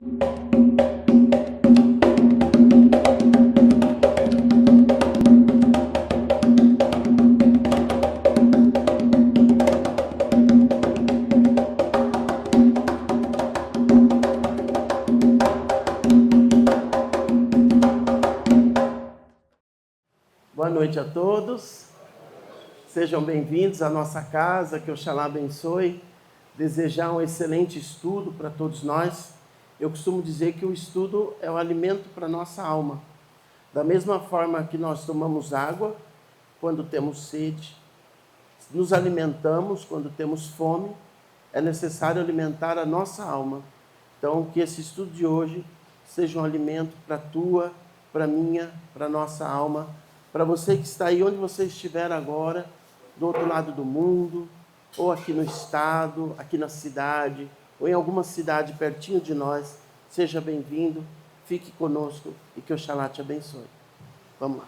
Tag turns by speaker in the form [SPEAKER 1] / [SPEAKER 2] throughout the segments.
[SPEAKER 1] Boa noite a todos, sejam bem-vindos à nossa casa, que Oxalá abençoe, desejar um excelente estudo para todos nós. Eu costumo dizer que o estudo é o alimento para a nossa alma, da mesma forma que nós tomamos água quando temos sede, nos alimentamos quando temos fome, é necessário alimentar a nossa alma. Então, que esse estudo de hoje seja um alimento para a tua, para a minha, para a nossa alma, para você que está aí onde você estiver agora, do outro lado do mundo, ou aqui no estado, aqui na cidade, ou em alguma cidade pertinho de nós, seja bem-vindo, fique conosco e que Oxalá te abençoe. Vamos lá.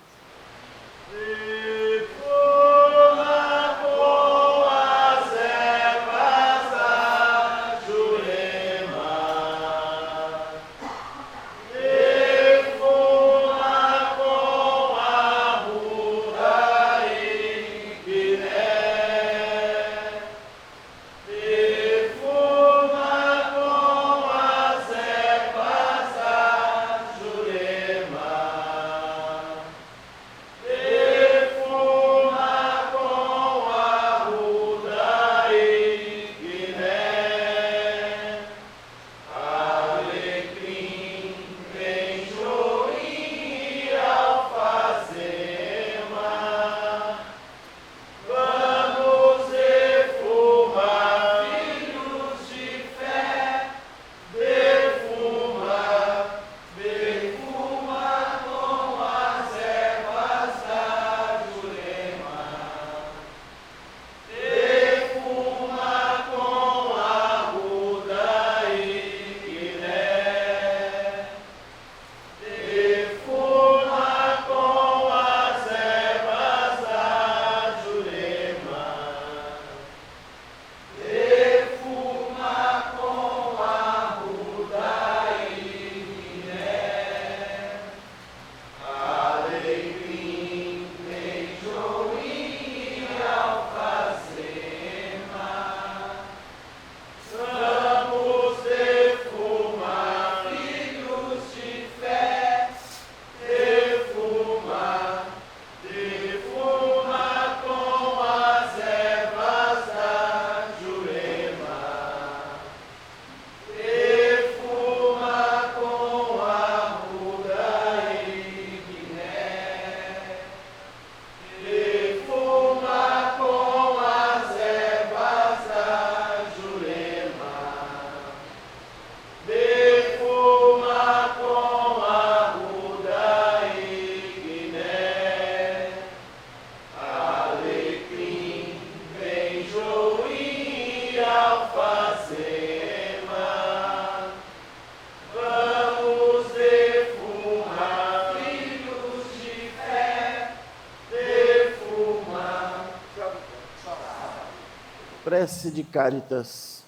[SPEAKER 1] Prece de Cáritas.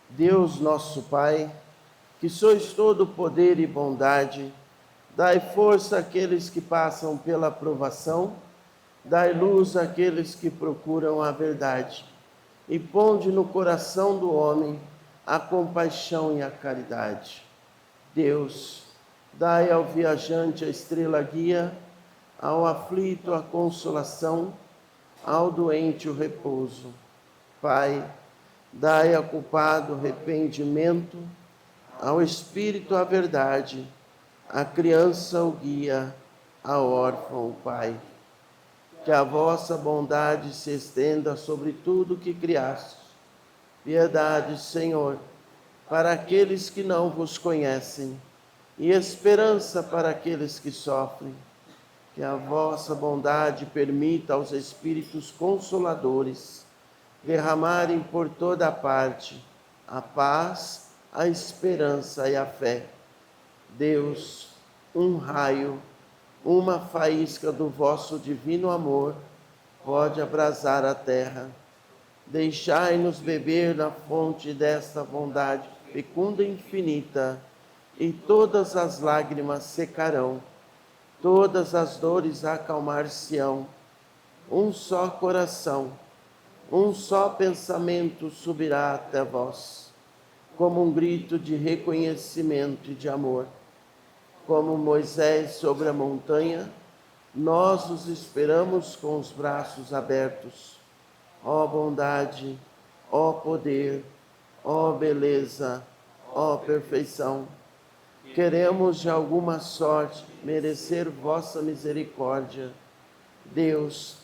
[SPEAKER 1] Deus nosso Pai, que sois todo poder e bondade, dai força àqueles que passam pela provação, dai luz àqueles que procuram a verdade, e ponde no coração do homem a compaixão e a caridade. Deus, dai ao viajante a estrela guia, ao aflito a consolação, ao doente o repouso. Pai, dai ao culpado arrependimento, ao espírito a verdade, à criança o guia, ao órfão o Pai. Que a vossa bondade se estenda sobre tudo que criastes. Piedade, Senhor, para aqueles que não vos conhecem, e esperança para aqueles que sofrem. Que a vossa bondade permita aos Espíritos Consoladores derramarem por toda parte a paz, a esperança e a fé. Deus, um raio, uma faísca do vosso divino amor pode abrasar a terra. Deixai-nos beber na fonte desta bondade fecunda e infinita, e todas as lágrimas secarão, todas as dores acalmar-se-ão. Um só coração, um só pensamento subirá até vós, como um grito de reconhecimento e de amor. Como Moisés sobre a montanha, nós os esperamos com os braços abertos. Ó bondade, ó poder, ó beleza, ó perfeição. Queremos de alguma sorte merecer vossa misericórdia. Deus,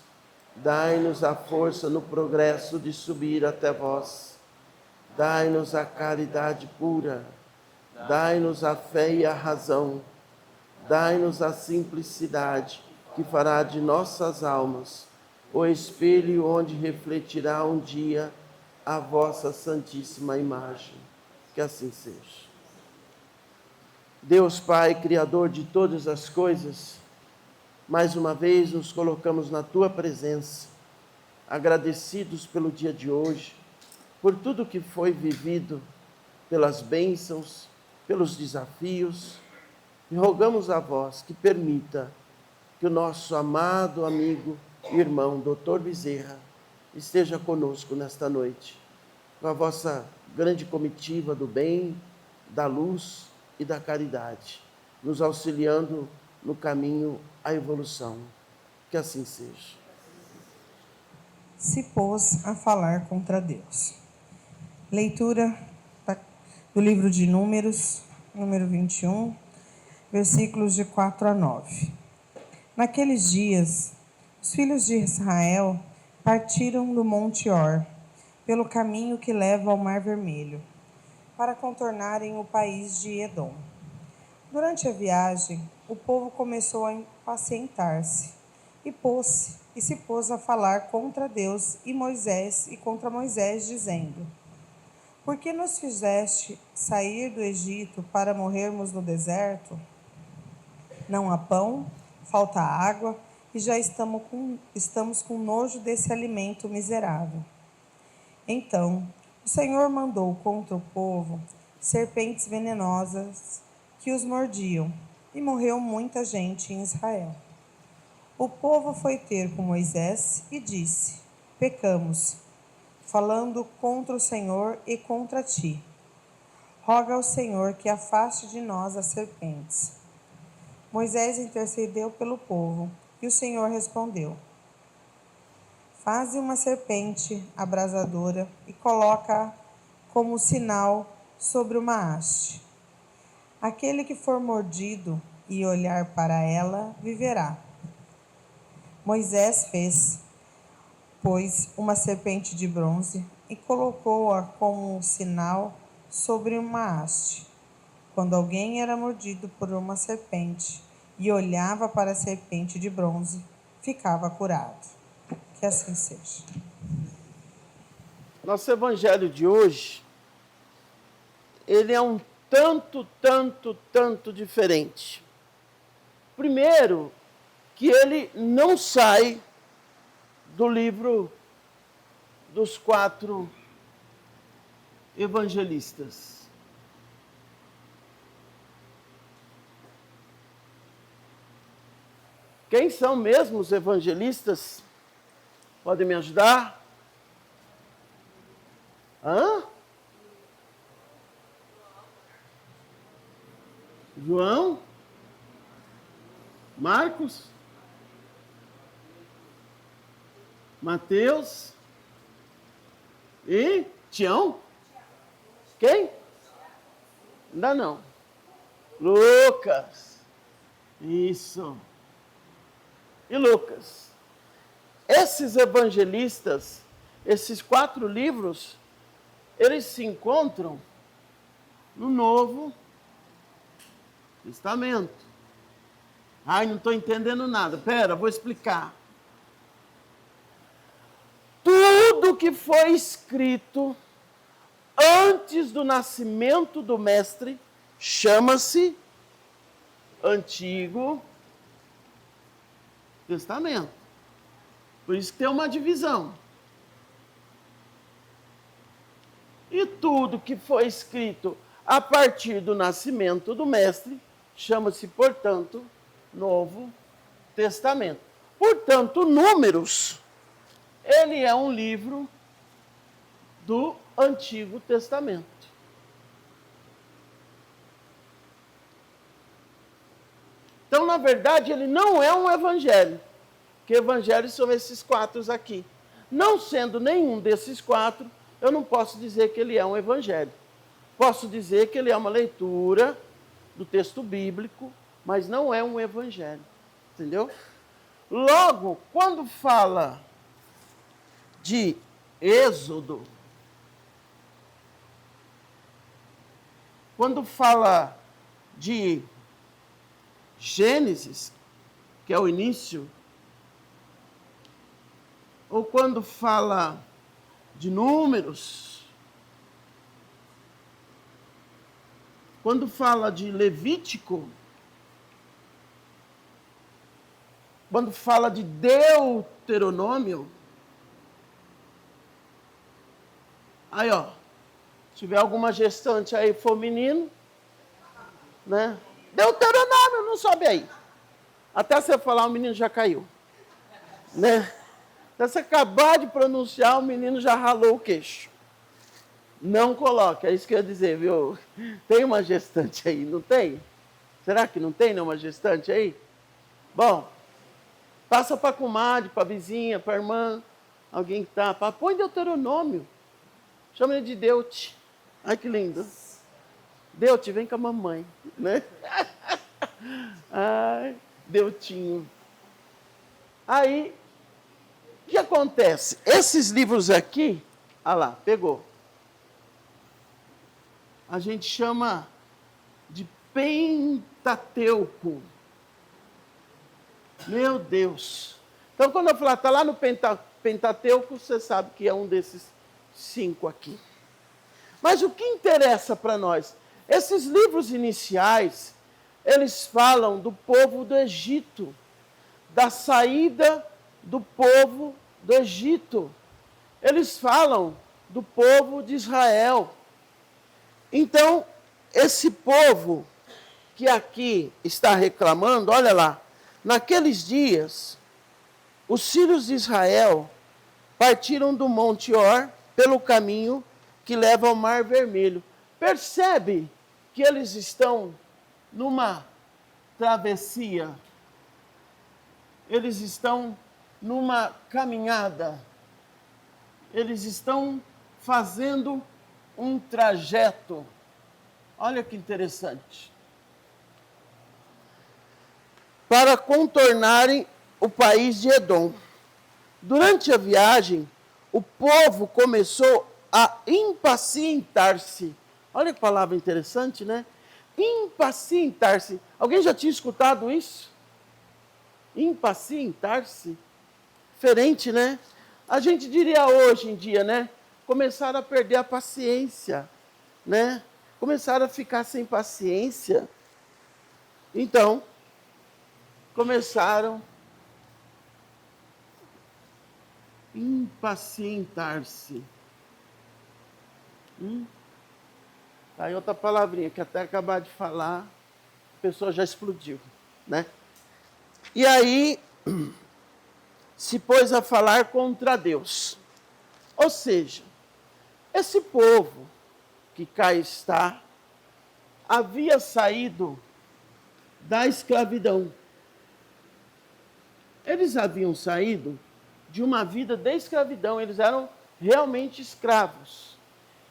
[SPEAKER 1] dai-nos a força no progresso de subir até vós. Dai-nos a caridade pura. Dai-nos a fé e a razão. Dai-nos a simplicidade que fará de nossas almas o espelho onde refletirá um dia a vossa santíssima imagem. Que assim seja. Deus Pai, Criador de todas as coisas, mais uma vez nos colocamos na Tua presença, agradecidos pelo dia de hoje, por tudo que foi vivido, pelas bênçãos, pelos desafios, e rogamos a vós que permita que o nosso amado amigo e irmão, Dr. Bezerra, esteja conosco nesta noite, com a vossa grande comitiva do bem, da luz e da caridade, nos auxiliando no caminho à evolução. Que assim seja.
[SPEAKER 2] Se pôs a falar contra Deus. Leitura do livro de Números, número 21, versículos de 4 a 9. Naqueles dias, os filhos de Israel partiram do Monte Or, pelo caminho que leva ao Mar Vermelho, para contornarem o país de Edom. Durante a viagem, o povo começou a impacientar-se e se pôs a falar contra Deus e contra Moisés, dizendo: Por que nos fizeste sair do Egito para morrermos no deserto? Não há pão, falta água e já estamos com nojo desse alimento miserável. Então, o Senhor mandou contra o povo serpentes venenosas que os mordiam, e morreu muita gente em Israel. O povo foi ter com Moisés e disse: Pecamos, falando contra o Senhor e contra ti. Roga ao Senhor que afaste de nós as serpentes. Moisés intercedeu pelo povo, e o Senhor respondeu: Faze uma serpente abrasadora e coloca-a como sinal sobre uma haste. Aquele que for mordido e olhar para ela, viverá. Moisés fez, pois, uma serpente de bronze e colocou-a como um sinal sobre uma haste. Quando alguém era mordido por uma serpente e olhava para a serpente de bronze, ficava curado. Que assim seja.
[SPEAKER 1] Nosso evangelho de hoje, ele é um tanto diferente. Primeiro, que ele não sai do livro dos 4 evangelistas. Quem são mesmo os evangelistas? Podem me ajudar? João? Marcos? Mateus? E Tião? Quem? Ainda não. Lucas. Isso. E Lucas. Esses evangelistas, esses 4 livros, eles se encontram no Novo Testamento. Ai, não estou entendendo nada. Pera, vou explicar. Tudo que foi escrito antes do nascimento do Mestre chama-se Antigo Testamento. Por isso que tem uma divisão. E tudo que foi escrito a partir do nascimento do Mestre, chama-se, portanto, Novo Testamento. Portanto, Números, ele é um livro do Antigo Testamento. Então, na verdade, ele não é um evangelho, porque evangelhos são esses 4 aqui. Não sendo nenhum desses 4, eu não posso dizer que ele é um evangelho. Posso dizer que ele é uma leitura do texto bíblico, mas não é um evangelho. Entendeu? Logo, quando fala de Êxodo, quando fala de Gênesis, que é o início, ou quando fala de Números, quando fala de Levítico, quando fala de Deuteronômio, aí ó, se tiver alguma gestante aí for menino, né? Deuteronômio, não sobe aí. Até você falar, o menino já caiu, né? Até você acabar de pronunciar, o menino já ralou o queixo. Não coloca, é isso que eu ia dizer, viu? Tem uma gestante aí, não tem? Será que não tem nenhuma gestante aí? Bom, passa para a comadre, para a vizinha, para a irmã, alguém que está. Põe Deuteronômio. Chama ele de Deute. Ai, que lindo. Deute, vem com a mamãe, né? Ai, Deutinho. Aí, o que acontece? Esses livros aqui, olha lá, pegou. A gente chama de Pentateuco. Meu Deus. Então, quando eu falar, está lá no Pentateuco, você sabe que é um desses 5 aqui. Mas o que interessa para nós? Esses livros iniciais, eles falam do povo do Egito, da saída do povo do Egito. Eles falam do povo de Israel. Então, esse povo que aqui está reclamando, olha lá, naqueles dias, os filhos de Israel partiram do Monte Or pelo caminho que leva ao Mar Vermelho. Percebe que eles estão numa travessia, eles estão numa caminhada, eles estão fazendo um trajeto. Olha que interessante. Para contornarem o país de Edom. Durante a viagem, o povo começou a impacientar-se. Olha que palavra interessante, né? Impacientar-se. Alguém já tinha escutado isso? Impacientar-se. Diferente, né? A gente diria hoje em dia, né? Começaram a perder a paciência, né? Começaram a ficar sem paciência. Então, começaram a impacientar-se. Aí outra palavrinha que até acabar de falar, a pessoa já explodiu, né? E aí se pôs a falar contra Deus. Ou seja, esse povo que cá está havia saído da escravidão. Eles haviam saído de uma vida de escravidão, eles eram realmente escravos.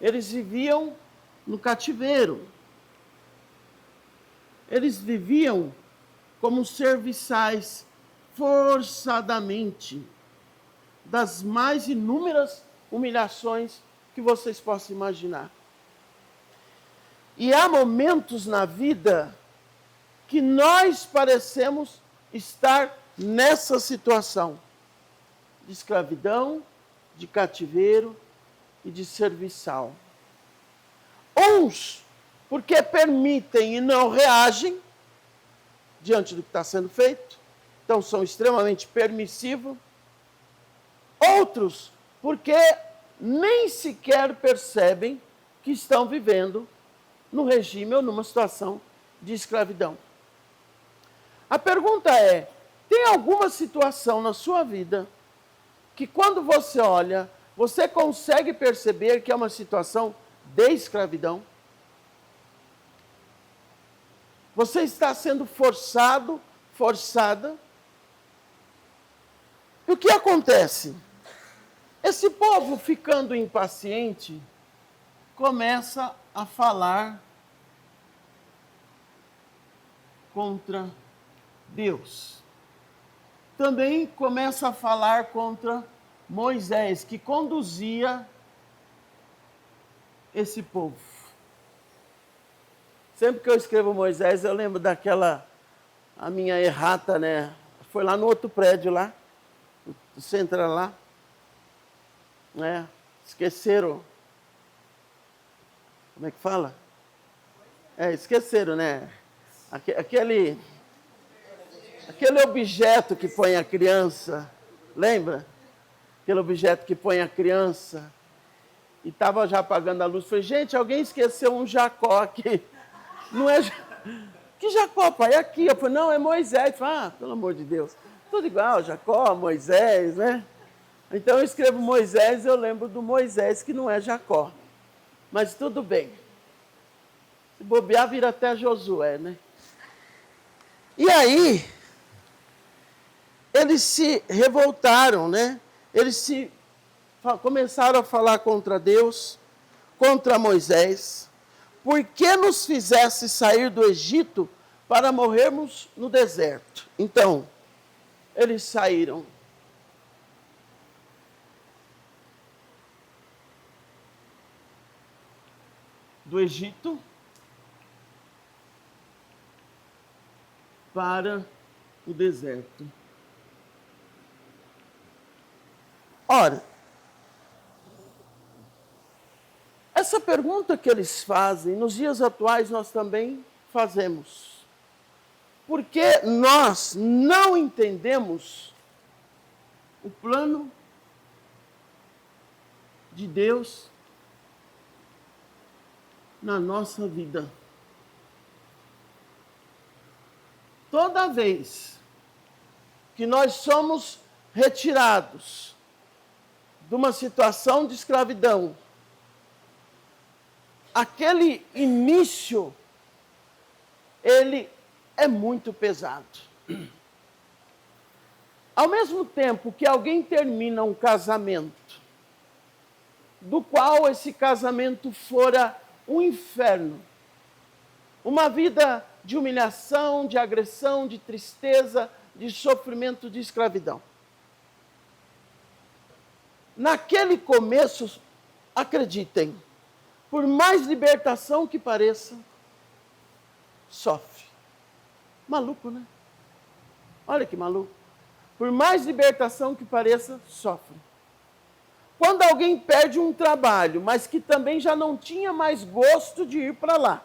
[SPEAKER 1] Eles viviam no cativeiro. Eles viviam como serviçais, forçadamente, das mais inúmeras humilhações que vocês possam imaginar. E há momentos na vida que nós parecemos estar nessa situação de escravidão, de cativeiro e de serviçal. Uns porque permitem e não reagem diante do que está sendo feito, então são extremamente permissivos. Outros porque nem sequer percebem que estão vivendo no regime ou numa situação de escravidão. A pergunta é: tem alguma situação na sua vida que quando você olha, você consegue perceber que é uma situação de escravidão? Você está sendo forçado, forçada. E o que acontece? Esse povo, ficando impaciente, começa a falar contra Deus. Também começa a falar contra Moisés, que conduzia esse povo. Sempre que eu escrevo Moisés, eu lembro daquela, a minha errata, né? Foi lá no outro prédio lá, você entra lá, né? Esqueceram, como é que fala? Esqueceram, né? Aquele objeto que põe a criança, lembra? Aquele objeto que põe a criança, e estava já apagando a luz. Falei, gente, alguém esqueceu um Jacó aqui. Não é... Que Jacó, pai? É aqui. Eu falei, não, é Moisés. Falei, pelo amor de Deus. Tudo igual, Jacó, Moisés, né? Então eu escrevo Moisés, eu lembro do Moisés, que não é Jacó. Mas tudo bem. Se bobear, vira até Josué, né? E aí, eles se revoltaram, né? Eles começaram a falar contra Deus, contra Moisés. Por que nos fizesse sair do Egito para morrermos no deserto? Então, eles saíram. Do Egito para o deserto. Ora, essa pergunta que eles fazem, nos dias atuais nós também fazemos. Porque nós não entendemos o plano de Deus na nossa vida. Toda vez que nós somos retirados de uma situação de escravidão, aquele início, ele é muito pesado. Ao mesmo tempo que alguém termina um casamento, do qual esse casamento fora um inferno, uma vida de humilhação, de agressão, de tristeza, de sofrimento, de escravidão. Naquele começo, acreditem, por mais libertação que pareça, sofre. Maluco, né? Olha que maluco. Por mais libertação que pareça, sofre. Quando alguém perde um trabalho, mas que também já não tinha mais gosto de ir para lá,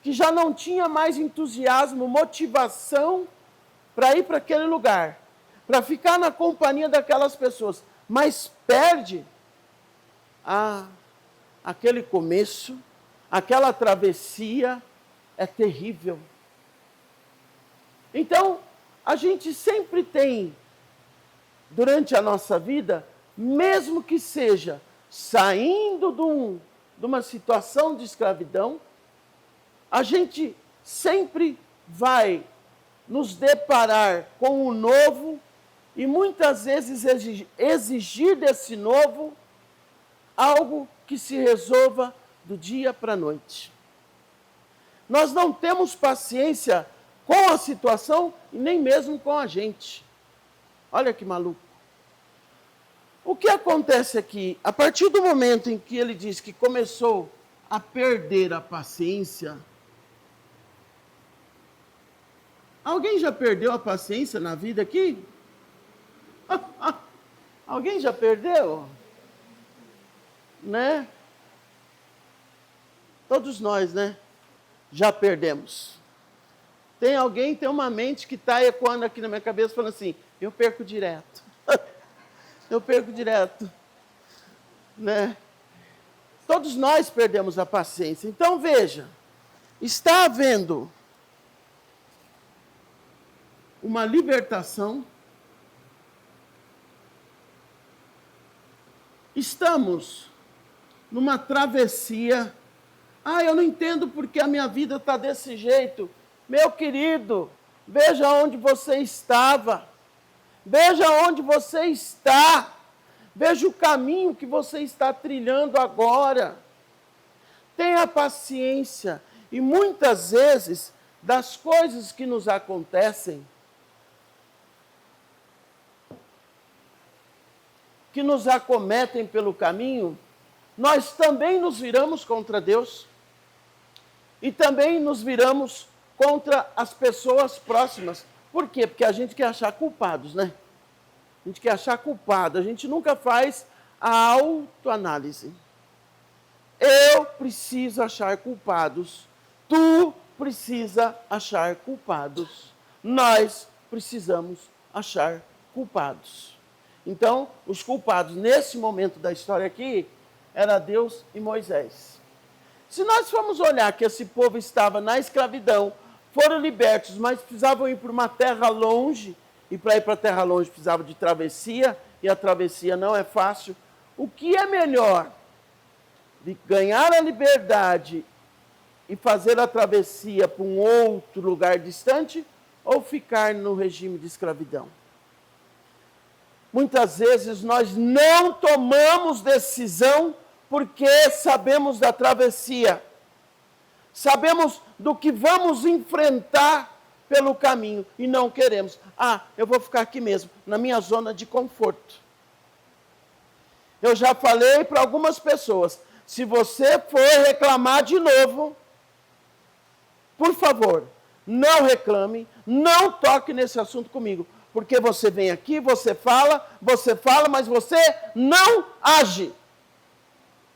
[SPEAKER 1] que já não tinha mais entusiasmo, motivação para ir para aquele lugar, para ficar na companhia daquelas pessoas, mas perde aquele começo, aquela travessia é terrível. Então, a gente sempre tem, durante a nossa vida, mesmo que seja saindo de uma situação de escravidão, a gente sempre vai nos deparar com o novo e muitas vezes exigir desse novo algo que se resolva do dia para a noite. Nós não temos paciência com a situação e nem mesmo com a gente. Olha que maluco. O que acontece aqui? A partir do momento em que ele diz que começou a perder a paciência, alguém já perdeu a paciência na vida aqui? Alguém já perdeu? Né? Todos nós, né? Já perdemos. Tem alguém, tem uma mente que está ecoando aqui na minha cabeça, falando assim, eu perco direto. Eu perco direto. Né? Todos nós perdemos a paciência. Então veja, está havendo uma libertação. Estamos numa travessia. Eu não entendo porque a minha vida está desse jeito. Meu querido, veja onde você estava. Veja onde você está. Veja o caminho que você está trilhando agora. Tenha paciência. E muitas vezes, das coisas que nos acontecem, que nos acometem pelo caminho, nós também nos viramos contra Deus. E também nos viramos contra as pessoas próximas. Por quê? Porque a gente quer achar culpados, né? A gente quer achar culpado. A gente nunca faz a autoanálise. Eu preciso achar culpados. Tu precisa achar culpados. Nós precisamos achar culpados. Então, os culpados nesse momento da história aqui era Deus e Moisés. Se nós formos olhar que esse povo estava na escravidão, foram libertos, mas precisavam ir para uma terra longe, e para ir para a terra longe precisava de travessia, e a travessia não é fácil. O que é melhor? De ganhar a liberdade e fazer a travessia para um outro lugar distante, ou ficar no regime de escravidão? Muitas vezes nós não tomamos decisão porque sabemos da travessia. Sabemos do que vamos enfrentar pelo caminho e não queremos. Eu vou ficar aqui mesmo, na minha zona de conforto. Eu já falei para algumas pessoas, se você for reclamar de novo, por favor, não reclame, não toque nesse assunto comigo. Porque você vem aqui, você fala, mas você não age.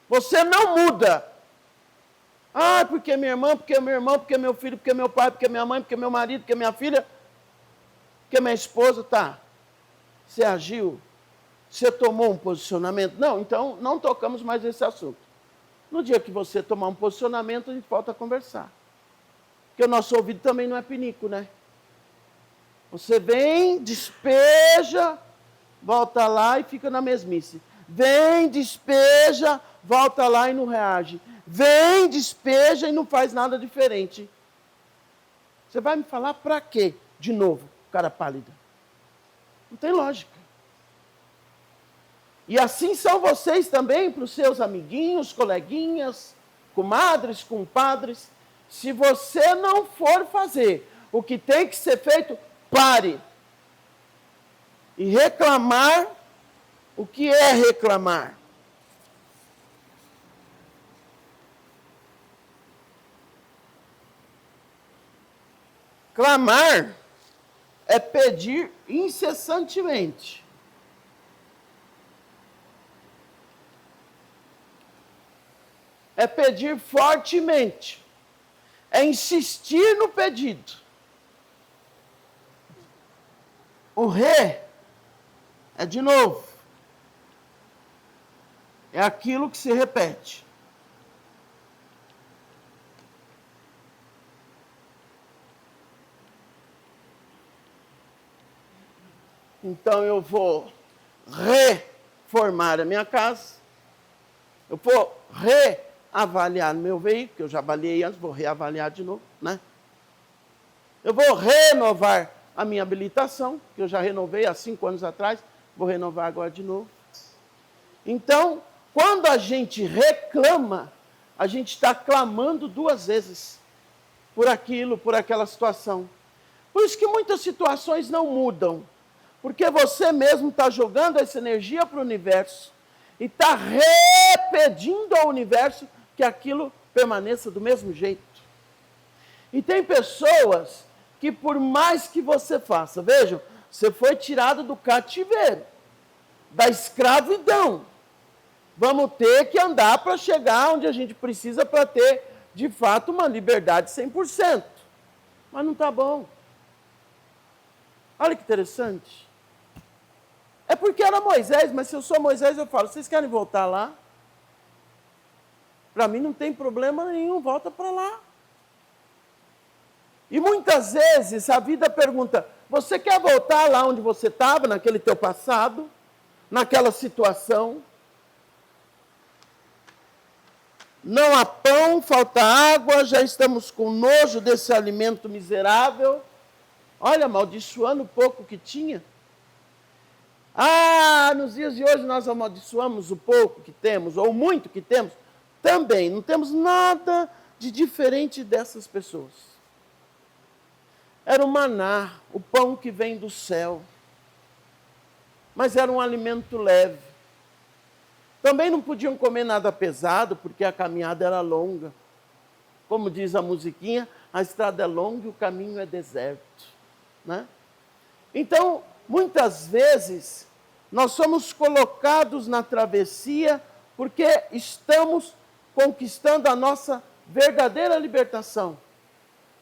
[SPEAKER 1] Você não muda. Porque minha irmã, porque meu irmão, porque meu filho, porque meu pai, porque minha mãe, porque meu marido, porque minha filha, porque minha esposa, tá. Você agiu? Você tomou um posicionamento? Não, então não tocamos mais nesse assunto. No dia que você tomar um posicionamento, a gente volta a conversar. Porque o nosso ouvido também não é pinico, né? Você vem, despeja, volta lá e fica na mesmice. Vem, despeja, volta lá e não reage. Vem, despeja e não faz nada diferente. Você vai me falar para quê? De novo, cara pálido. Não tem lógica. E assim são vocês também para os seus amiguinhos, coleguinhas, comadres, compadres. Se você não for fazer o que tem que ser feito, pare. E reclamar, o que é reclamar? Clamar é pedir incessantemente. É pedir fortemente. É insistir no pedido. O ré é de novo. É aquilo que se repete. Então eu vou reformar a minha casa. Eu vou reavaliar o meu veículo, que eu já avaliei antes, vou reavaliar de novo, né? Eu vou renovar a minha habilitação, que eu já renovei há 5 anos atrás, vou renovar agora de novo. Então, quando a gente reclama, a gente está clamando 2 vezes por aquilo, por aquela situação. Por isso que muitas situações não mudam, porque você mesmo está jogando essa energia para o universo e está repetindo ao universo que aquilo permaneça do mesmo jeito. E tem pessoas que por mais que você faça, vejam, você foi tirado do cativeiro, da escravidão. Vamos ter que andar para chegar onde a gente precisa para ter, de fato, uma liberdade 100%. Mas não está bom. Olha que interessante. É porque era Moisés, mas se eu sou Moisés, eu falo, vocês querem voltar lá? para mim não tem problema nenhum, volta para lá. E muitas vezes a vida pergunta, você quer voltar lá onde você estava, naquele teu passado, naquela situação? Não há pão, falta água, já estamos com nojo desse alimento miserável. Olha, amaldiçoando o pouco que tinha. Ah, nos dias de hoje nós amaldiçoamos o pouco que temos, ou muito que temos. Também, não temos nada de diferente dessas pessoas. Era o maná, o pão que vem do céu. Mas era um alimento leve. Também não podiam comer nada pesado, porque a caminhada era longa. Como diz a musiquinha, a estrada é longa e o caminho é deserto. Né? Então, muitas vezes, nós somos colocados na travessia porque estamos conquistando a nossa verdadeira libertação.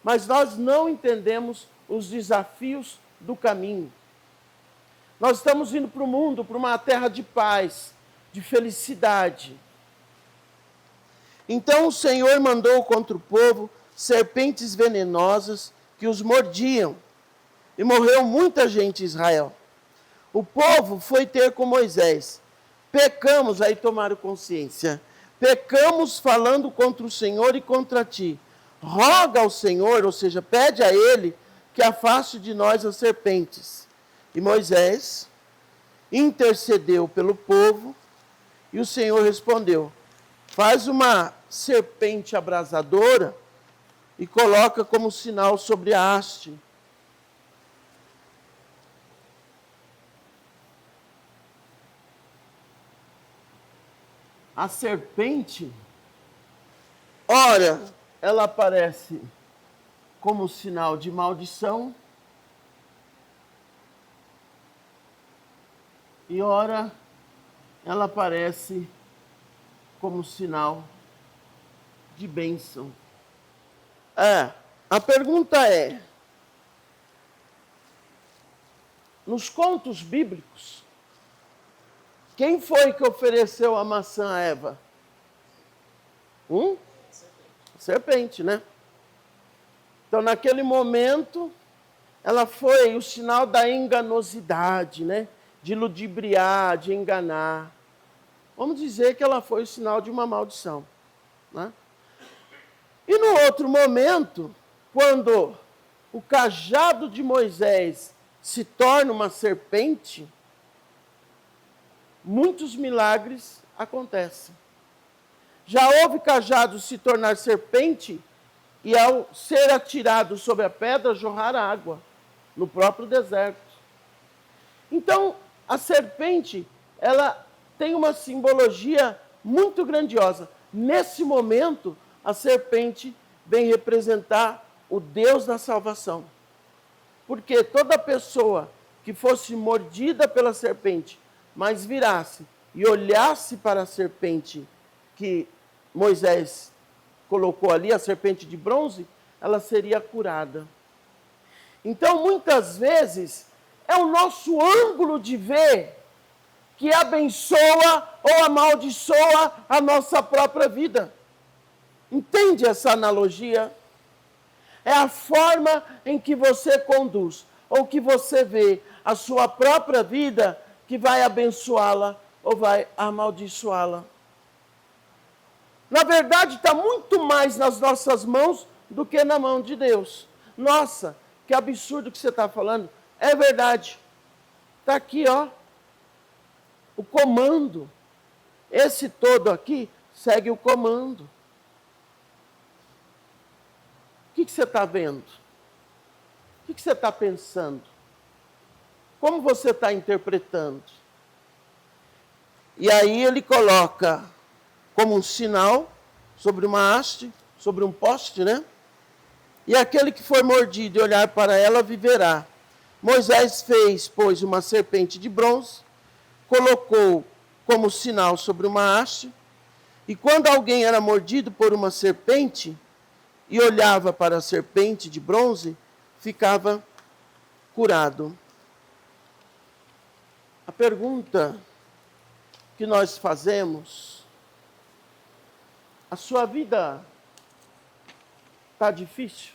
[SPEAKER 1] Mas nós não entendemos os desafios do caminho. Nós estamos indo para o mundo, para uma terra de paz, de felicidade. Então o Senhor mandou contra o povo serpentes venenosas que os mordiam. E morreu muita gente em Israel. O povo foi ter com Moisés. Pecamos, aí tomaram consciência. Pecamos falando contra o Senhor e contra ti. Roga ao Senhor, ou seja, pede a Ele que afaste de nós as serpentes. E Moisés intercedeu pelo povo e o Senhor respondeu, faz uma serpente abrasadora e coloca como sinal sobre a haste. A serpente, ora, ela aparece como sinal de maldição, e ora, ela aparece como sinal de bênção. A pergunta é, nos contos bíblicos, quem foi que ofereceu a maçã a Eva? Serpente, né? Então, naquele momento, ela foi o sinal da enganosidade, né? De ludibriar, de enganar. Vamos dizer que ela foi o sinal de uma maldição. Né? E no outro momento, quando o cajado de Moisés se torna uma serpente, muitos milagres acontecem. Já houve cajado se tornar serpente e ao ser atirado sobre a pedra, jorrar água no próprio deserto. Então, a serpente, ela tem uma simbologia muito grandiosa. Nesse momento, a serpente vem representar o Deus da salvação. Porque toda pessoa que fosse mordida pela serpente, mas virasse e olhasse para a serpente que Moisés colocou ali, a serpente de bronze, ela seria curada. Então, muitas vezes, é o nosso ângulo de ver que abençoa ou amaldiçoa a nossa própria vida. Entende essa analogia? É a forma em que você conduz, ou que você vê a sua própria vida, que vai abençoá-la ou vai amaldiçoá-la. Na verdade, está muito mais nas nossas mãos do que na mão de Deus. Nossa, que absurdo que você está falando. É verdade. Está aqui, ó. O comando. Esse todo aqui segue o comando. O que você está vendo? O que você está pensando? Como você está interpretando? E aí ele coloca como um sinal sobre uma haste, sobre um poste, né? E aquele que for mordido e olhar para ela viverá. Moisés fez, pois, uma serpente de bronze, colocou como sinal sobre uma haste, e quando alguém era mordido por uma serpente e olhava para a serpente de bronze, ficava curado. A pergunta que nós fazemos A sua vida está difícil?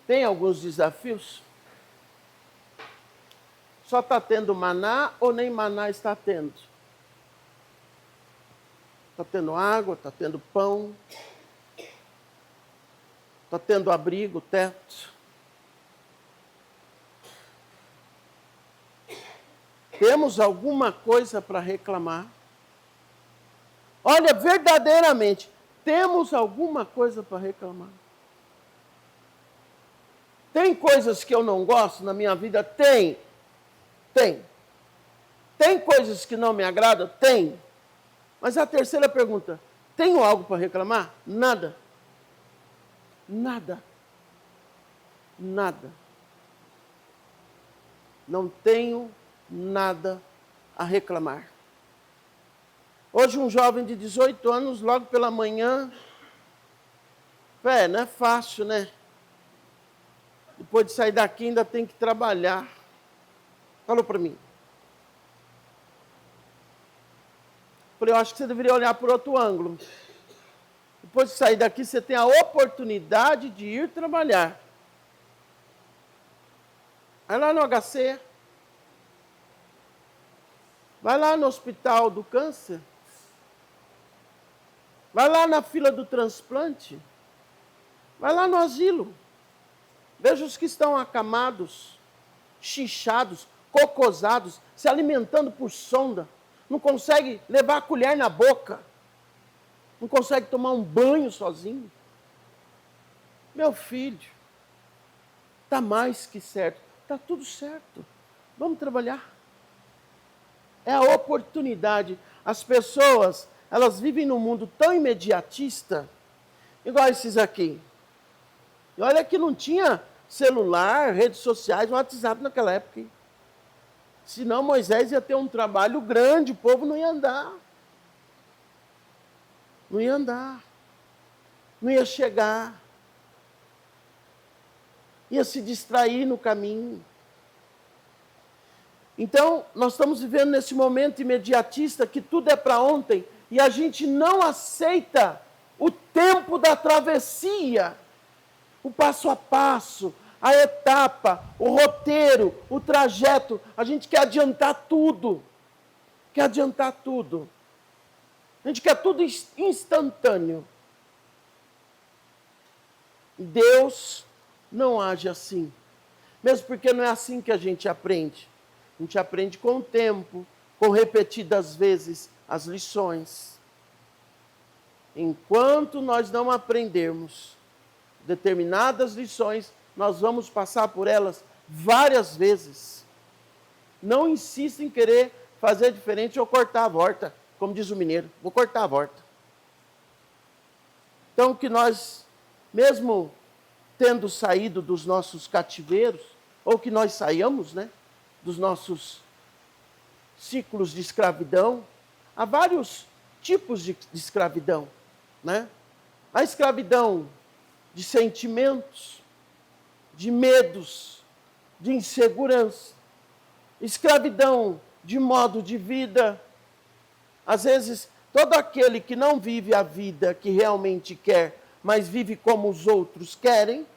[SPEAKER 1] Tem alguns desafios? Só está tendo maná ou nem maná está tendo? Está tendo água, está tendo pão, está tendo abrigo, teto. Temos alguma coisa para reclamar? Olha, verdadeiramente, temos alguma coisa para reclamar? Tem coisas que eu não gosto na minha vida? Tem. Tem. Tem coisas que não me agradam? Tem. Mas a terceira pergunta, tenho algo para reclamar? Nada. Nada. Nada. Não tenho nada a reclamar. Hoje um jovem de 18 anos, logo pela manhã, não é fácil, né? Depois de sair daqui ainda tem que trabalhar. Falou para mim. Falei, eu acho que você deveria olhar por outro ângulo. Depois de sair daqui, você tem a oportunidade de ir trabalhar. Vai lá no HC. Vai lá no hospital do câncer. Vai lá na fila do transplante. Vai lá no asilo. Veja os que estão acamados, chinchados, cocosados, se alimentando por sonda. Não consegue levar a colher na boca. Não consegue tomar um banho sozinho. Meu filho, está mais que certo. Está tudo certo. Vamos trabalhar. É a oportunidade. As pessoas, elas vivem num mundo tão imediatista, igual esses aqui. E olha que não tinha celular, redes sociais, WhatsApp naquela época. Hein? Senão Moisés ia ter um trabalho grande, o povo não ia andar. Não ia andar. Não ia chegar. Ia se distrair no caminho. Então, nós estamos vivendo nesse momento imediatista que tudo é para ontem e a gente não aceita o tempo da travessia, o passo a passo, a etapa, o roteiro, o trajeto. A gente quer adiantar tudo. Quer adiantar tudo. A gente quer tudo instantâneo. Deus não age assim. Mesmo porque não é assim que a gente aprende. A gente aprende com o tempo, com repetidas vezes as lições. Enquanto nós não aprendermos determinadas lições, nós vamos passar por elas várias vezes. Não insista em querer fazer diferente ou cortar a volta, como diz o mineiro, vou cortar a volta. Então que nós, mesmo tendo saído dos nossos cativeiros, ou que nós saiamos, né, dos nossos ciclos de escravidão, há vários tipos de escravidão, né? A escravidão de sentimentos, de medos, de insegurança, escravidão de modo de vida. Às vezes, todo aquele que não vive a vida que realmente quer, mas vive como os outros querem,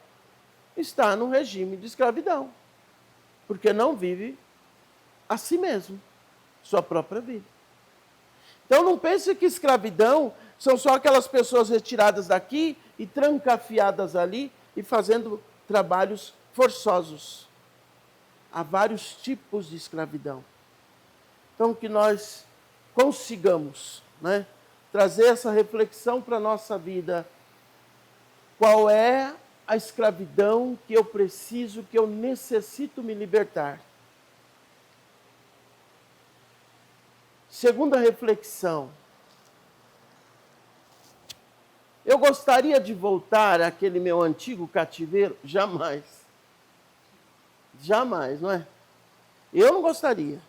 [SPEAKER 1] está num regime de escravidão, porque não vive a si mesmo, sua própria vida. Então não pense que escravidão são só aquelas pessoas retiradas daqui e trancafiadas ali e fazendo trabalhos forçosos. Há vários tipos de escravidão. Então que nós consigamos, né, trazer essa reflexão para a nossa vida. Qual é a escravidão que eu preciso, que eu necessito me libertar? Segunda reflexão. Eu gostaria de voltar àquele meu antigo cativeiro? Jamais. Jamais, não é? Eu não gostaria.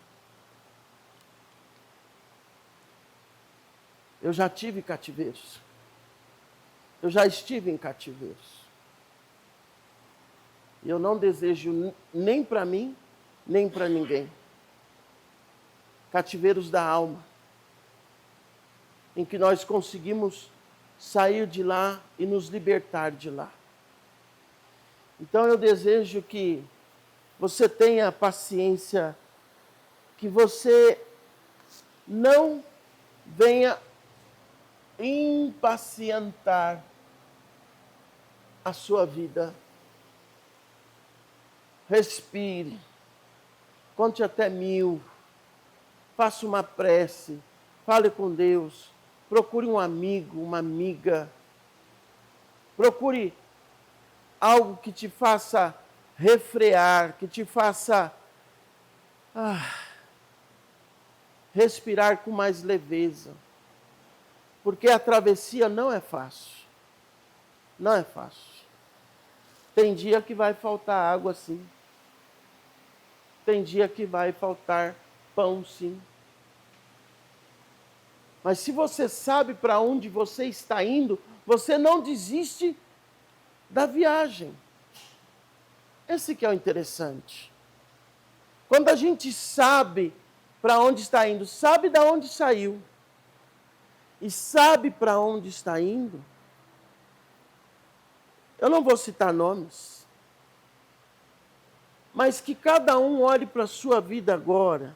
[SPEAKER 1] Eu já tive cativeiros. Eu já estive em cativeiros. E eu não desejo nem para mim, nem para ninguém. cativeiros da alma, em que nós conseguimos sair de lá e nos libertar de lá. Então eu desejo que você tenha paciência, que você não venha impacientar a sua vida. Respire, conte até 1000, faça uma prece, fale com Deus, procure um amigo, uma amiga, procure algo que te faça refrear, que te faça respirar com mais leveza. Porque a travessia não é fácil. Não é fácil. Tem dia que vai faltar água, sim. Tem dia que vai faltar pão, sim. Mas se você sabe para onde você está indo, você não desiste da viagem. Esse que é o interessante. Quando a gente sabe para onde está indo, sabe de onde saiu, e sabe para onde está indo, eu não vou citar nomes, mas que cada um olhe para a sua vida agora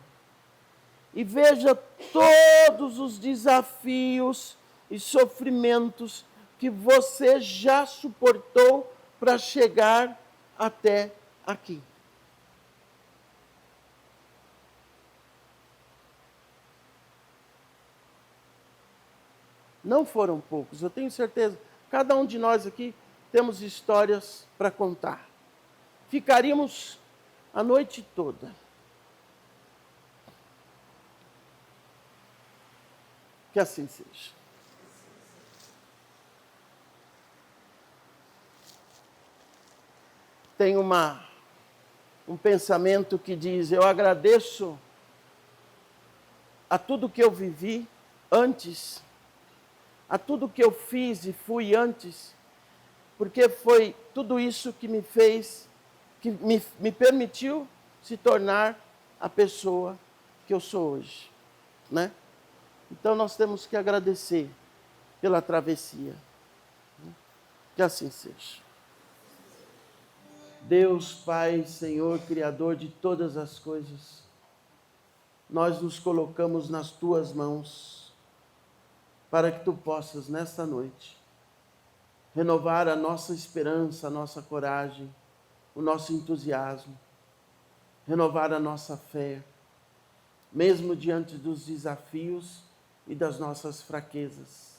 [SPEAKER 1] e veja todos os desafios e sofrimentos que você já suportou para chegar até aqui. Não foram poucos, eu tenho certeza. Cada um de nós aqui temos histórias para contar. Ficaríamos a noite toda. Que assim seja. Tem um pensamento que diz: eu agradeço a tudo que eu vivi antes, a tudo que eu fiz e fui antes, porque foi tudo isso que me fez, que me permitiu se tornar a pessoa que eu sou hoje, né? Então nós temos que agradecer pela travessia. Que assim seja. Deus, Pai, Senhor, Criador de todas as coisas, nós nos colocamos nas Tuas mãos, para que Tu possas, nesta noite, renovar a nossa esperança, a nossa coragem, o nosso entusiasmo, renovar a nossa fé, mesmo diante dos desafios e das nossas fraquezas.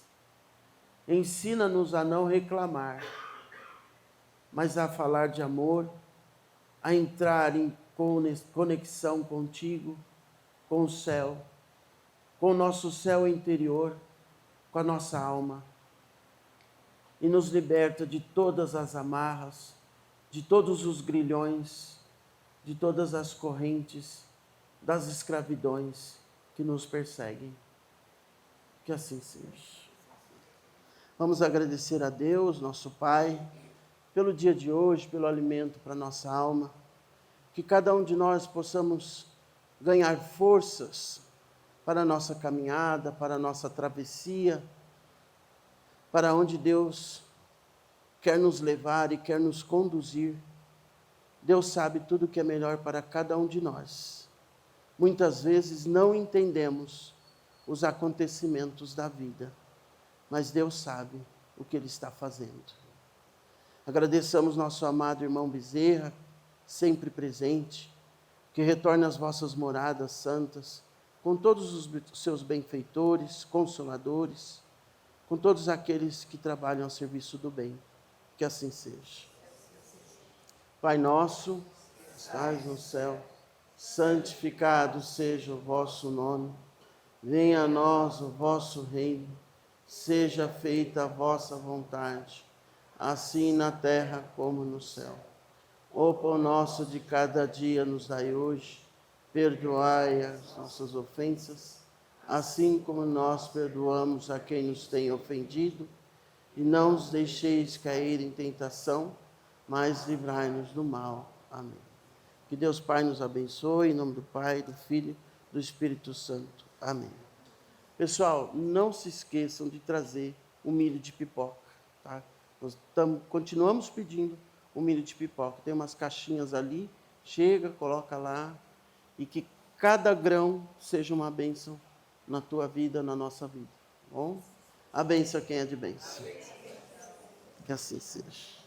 [SPEAKER 1] Ensina-nos a não reclamar, mas a falar de amor, a entrar em conexão contigo, com o céu, com o nosso céu interior, com a nossa alma, e nos liberta de todas as amarras, de todos os grilhões, de todas as correntes, das escravidões que nos perseguem. Que assim seja. Vamos agradecer a Deus, nosso Pai, pelo dia de hoje, pelo alimento para a nossa alma, que cada um de nós possamos ganhar forças para a nossa caminhada, para a nossa travessia, para onde Deus quer nos levar e quer nos conduzir. Deus sabe tudo o que é melhor para cada um de nós. Muitas vezes não entendemos os acontecimentos da vida, mas Deus sabe o que Ele está fazendo. Agradeçamos nosso amado irmão Bezerra, sempre presente, que retorne às vossas moradas santas, com todos os seus benfeitores, consoladores, com todos aqueles que trabalham ao serviço do bem. Que assim seja. Pai nosso, que estás no céu, santificado seja o vosso nome. Venha a nós o vosso reino. Seja feita a vossa vontade, assim na terra como no céu. O pão nosso de cada dia nos dai hoje. Perdoai as nossas ofensas, assim como nós perdoamos a quem nos tem ofendido. E não os deixeis cair em tentação, mas livrai-nos do mal. Amém. Que Deus Pai nos abençoe, em nome do Pai, do Filho do Espírito Santo. Amém. Pessoal, não se esqueçam de trazer o milho de pipoca, tá? Nós continuamos pedindo o milho de pipoca. Tem umas caixinhas ali, chega, coloca lá, e que cada grão seja uma bênção na tua vida, na nossa vida. Bom? A bênção quem é de bênção. Que assim seja.